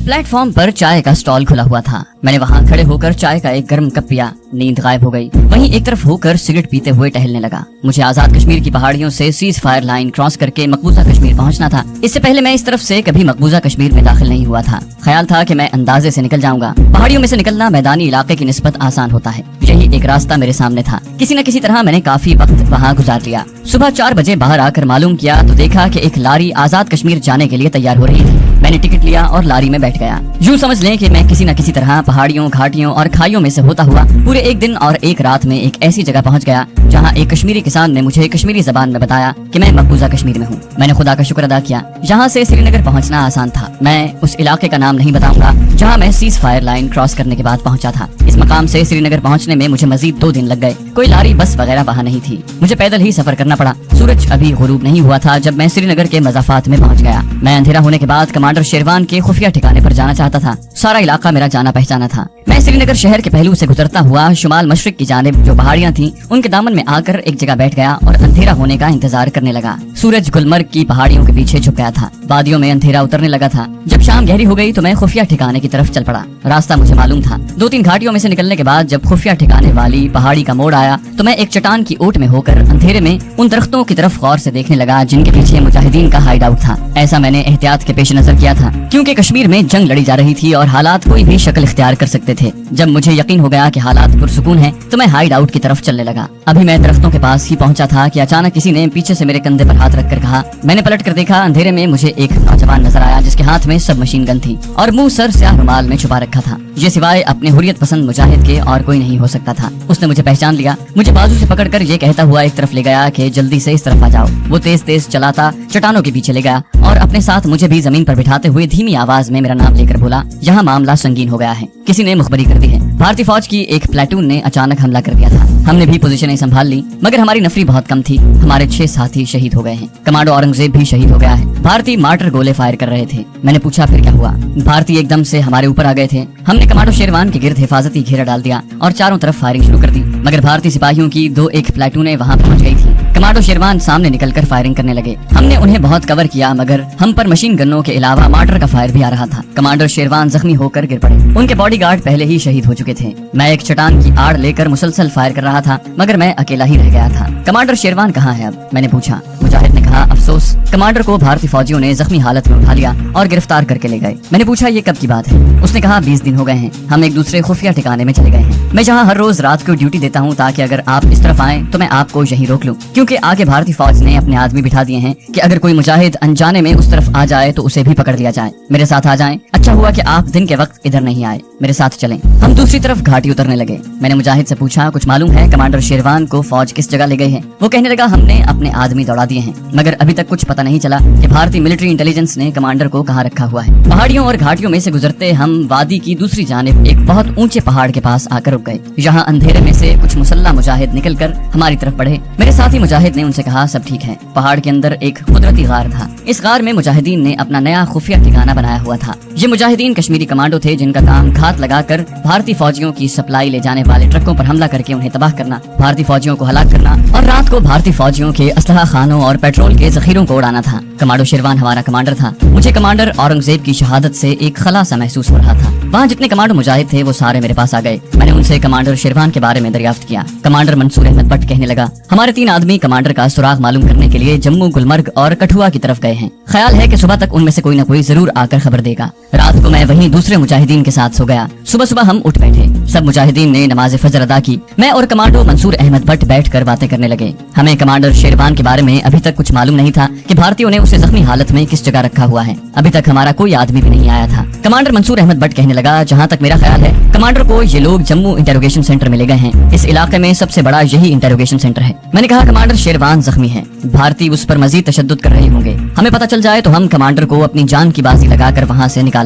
Platform पर चाय का स्टॉल खुला हुआ था। मैंने वहाँ खड़े होकर चाय का एक गर्म कप पिया। नींद गायब हो गई। वहीं एक तरफ होकर सिगरेट पीते हुए टहलने लगा। मुझे आजाद कश्मीर की पहाड़ियों से सीज फायर लाइन क्रॉस करके मकबूजा कश्मीर पहुंचना था। इससे पहले मैं इस तरफ से कभी मकबूजा कश्मीर में दाखिल नहीं हुआ था। ख्याल था कि मैं अंदाजे से निकल जाऊंगा। पहाड़ियों में से निकलना मैदानी इलाके की निस्बत आसान होता है। यही एक रास्ता मेरे सामने था। किसी न किसी तरह मैंने काफी वक्त वहाँ गुजार लिया। सुबह 4 बजे बाहर आकर मालूम किया तो देखा कि एक लारी आजाद कश्मीर जाने के लिए तैयार हो रही थी। मैंने टिकट लिया और लारी में बैठ गया। यूँ समझ लें कि मैं किसी न किसी तरह पहाड़ियों, घाटियों और खाइयों में से होता हुआ पूरे एक दिन और एक रात में एक ऐसी जगह पहुंच गया जहां एक कश्मीरी किसान ने मुझे कश्मीरी जबान में बताया कि मैं मकबूजा कश्मीर में हूं। मैंने खुदा का शुक्र अदा किया। यहाँ से श्रीनगर पहुंचना आसान था। मैं उस इलाके का नाम नहीं बताऊंगा जहां मैं सीज फायर लाइन क्रॉस करने के बाद पहुंचा था। इस मकाम से श्रीनगर पहुंचने में मुझे मजीद 2 दिन लग गए। कोई लारी, बस वगैरह वहाँ नहीं थी। मुझे पैदल ही सफर करना पड़ा। सूरज अभी गुरूब नहीं हुआ था जब मैं श्रीनगर के मज़ाफात में पहुंच गया। मैं अंधेरा होने के बाद कमांडर शेरवान के खुफिया ठिकाने पर जाना चाहता था। सारा इलाका मेरा जाना पहचाना था। मैं श्रीनगर शहर के पहलू से गुजरता हुआ शुमाल मशरिक की जानिब जो पहाड़ियाँ थीं उनके दामन में आकर एक जगह बैठ गया और अंधेरा होने का इंतजार करने लगा। सूरज गुलमर्ग की पहाड़ियों के पीछे छुप गया था। वादियों में अंधेरा उतरने लगा था। जब शाम गहरी हो गई तो मैं खुफिया ठिकाने की तरफ चल पड़ा। रास्ता मुझे मालूम था। 2-3 घाटियों में से निकलने के बाद जब खुफिया ठिकाने वाली पहाड़ी का मोड़ आया तो मैं एक चट्टान की ओट में होकर अंधेरे में उन दरख्तों की तरफ गौर से देखने लगा जिनके पीछे मुजाहिदीन का हाइड आउट था। ऐसा मैंने एहतियात के पेश नजर किया था क्योंकि कश्मीर में जंग लड़ी जा रही थी और हालात कोई भी शक्ल इख्तियार कर सकते थे। जब मुझे यकीन हो गया कि हालात पुरसुकून हैं तो मैं हाइड आउट की तरफ चलने लगा। अभी मैं दरख्तों के पास ही पहुंचा था कि अचानक किसी ने पीछे से मेरे कंधे पर हाथ रखकर कहा। मैंने पलट कर देखा। अंधेरे में मुझे एक नौजवान नजर आया जिसके हाथ में सब मशीन गन थी और मुंह सर स्याह रुमाल में छुपा रखा था। ये सिवाय अपने हुर्रियत पसंद मुजाहिद के और कोई नहीं हो सकता था। उसने मुझे पहचान लिया। मुझे बाजू से पकड़कर ये कहता हुआ एक तरफ ले गया कि जल्दी से इस तरफ आ जाओ। वो तेज तेज चलाता चट्टानों के पीछे ले गया और अपने साथ मुझे भी जमीन पर बिठाते हुए धीमी आवाज में मेरा नाम लेकर बोला, यहाँ मामला संगीन हो गया है। किसी ने मुखबरी कर दी है। भारतीय फौज की एक प्लेटून ने अचानक हमला कर दिया था। हमने भी पोजीशनें संभाल ली मगर हमारी नफरी बहुत कम थी। हमारे 6 साथी शहीद हो गए हैं। कमांडो औरंगजेब भी शहीद हो गया है। भारतीय मार्टर गोले फायर कर रहे थे। मैंने पूछा फिर क्या हुआ। भारतीय एकदम से हमारे ऊपर आ गए थे। हमने कमांडो शेरवान के गिर्द हिफाजती घेरा डाल दिया और चारों तरफ फायरिंग शुरू कर दी मगर भारतीय सिपाहियों की 2-1 प्लेटूनें वहाँ पहुँच गई थी। कमांडो शेरवान सामने निकलकर फायरिंग करने लगे। हमने उन्हें बहुत कवर किया मगर हम पर मशीन गनों के अलावा मार्टर का फायर भी आ रहा था। कमांडर शेरवान जख्मी होकर गिर पड़े। उनके बॉडीगार्ड पहले ही शहीद हो चुके थे। मैं एक चट्टान की आड़ लेकर मुसलसल फायर कर रहा था मगर मैं अकेला ही रह गया था। कमांडर शेरवान कहाँ है अब? मैंने पूछा। मुजाहिद ने कहा, अफसोस, कमांडर को भारतीय फौजियों ने जख्मी हालत में उठा लिया और गिरफ्तार करके ले गए। मैंने पूछा ये कब की बात है? उसने कहा 20 दिन हो गए हैं। हम एक दूसरे खुफिया ठिकाने में चले गए हैं। मैं जहाँ हर रोज रात को ड्यूटी देता हूँ ताकि अगर आप इस तरफ आए तो मैं आपको यहीं रोक लूँ क्योंकि आगे भारतीय फौज ने अपने आदमी बिठा दिए हैं कि अगर कोई मुजाहिद अनजाने में उस तरफ आ जाए तो उसे भी पकड़ लिया जाए। मेरे साथ आ जाएं। अच्छा हुआ कि आप दिन के वक्त इधर नहीं आए। मेरे साथ चलें। हम दूसरी तरफ घाटी उतरने लगे। मैंने मुजाहिद से पूछा, कुछ मालूम है कमांडर शेरवान को फौज किस जगह ले गई है? वो कहने लगा, हमने अपने आदमी दौड़ा दिए हैं मगर अभी तक कुछ पता नहीं चला कि भारतीय मिलिट्री इंटेलिजेंस ने कमांडर को कहाँ रखा हुआ है। पहाड़ियों और घाटियों में से गुजरते हम वादी की दूसरी जानिब एक बहुत ऊंचे पहाड़ के पास आकर रुक गए। यहाँ अंधेरे में से कुछ मुसल्ला मुजाहिद निकलकर हमारी तरफ बढ़े। मेरे साथी मुजाहिद ने उनसे कहा, सब ठीक है। पहाड़ के अंदर एक कुदरती गार था। इस गार में मुजाहिदीन ने अपना नया खुफिया ठिकाना बनाया हुआ था। ये मुजाहिदीन कश्मीरी कमांडो थे जिनका काम घात लगाकर भारतीय फौजियों की सप्लाई ले जाने वाले ट्रकों पर हमला करके उन्हें तबाह करना, भारतीय फौजियों को हलाक करना और रात को भारतीय फौजियों के असलहा खानों और पेट्रोल के जखीरों को उड़ाना था। कमांडो शेरवान हमारा कमांडर था। मुझे कमांडर औरंगजेब की शहादत से एक खला सा महसूस हो रहा था। वहाँ जितने कमांडो मुजाहिद थे वो सारे मेरे पास आ गए। मैंने उनसे कमांडर शेरवान के बारे में दरियाफ्त किया। कमांडर मंसूर अहमद भट्ट कहने लगा, हमारे 3 आदमी कमांडर का सुराग मालूम करने के लिए जम्मू, गुलमर्ग और कठुआ की तरफ गए हैं। ख्याल है कि सुबह तक उनमें से कोई न कोई जरूर आकर खबर देगा। रात को मैं वहीं दूसरे मुजाहिदीन के साथ सो गया। सुबह सुबह हम उठ बैठे। सब मुजाहिदीन ने नमाज फजर अदा की। मैं और कमांडो मंसूर अहमद भट्ट बैठकर बातें करने लगे। हमें कमांडर शेरवान के बारे में अभी तक कुछ मालूम नहीं था कि भारतीयों ने उसे जख्मी हालत में किस जगह रखा हुआ है। अभी तक हमारा कोई आदमी भी नहीं आया था। कमांडर मंसूर अहमद भट्ट कहने लगा, जहाँ तक मेरा ख्याल है कमांडर को ये लोग जम्मू इंटेरोगेशन सेंटर में ले गए हैं। इस इलाके में सबसे बड़ा यही इंटेरोगेशन सेंटर है। मैंने कहा, कमांडर शेरवान जख्मी है। भारतीय उस पर मजीद तशद्दुद कर रहे होंगे। हमें पता चल जाए तो हम कमांडर को अपनी जान की बाजी लगाकर वहाँ से निकालना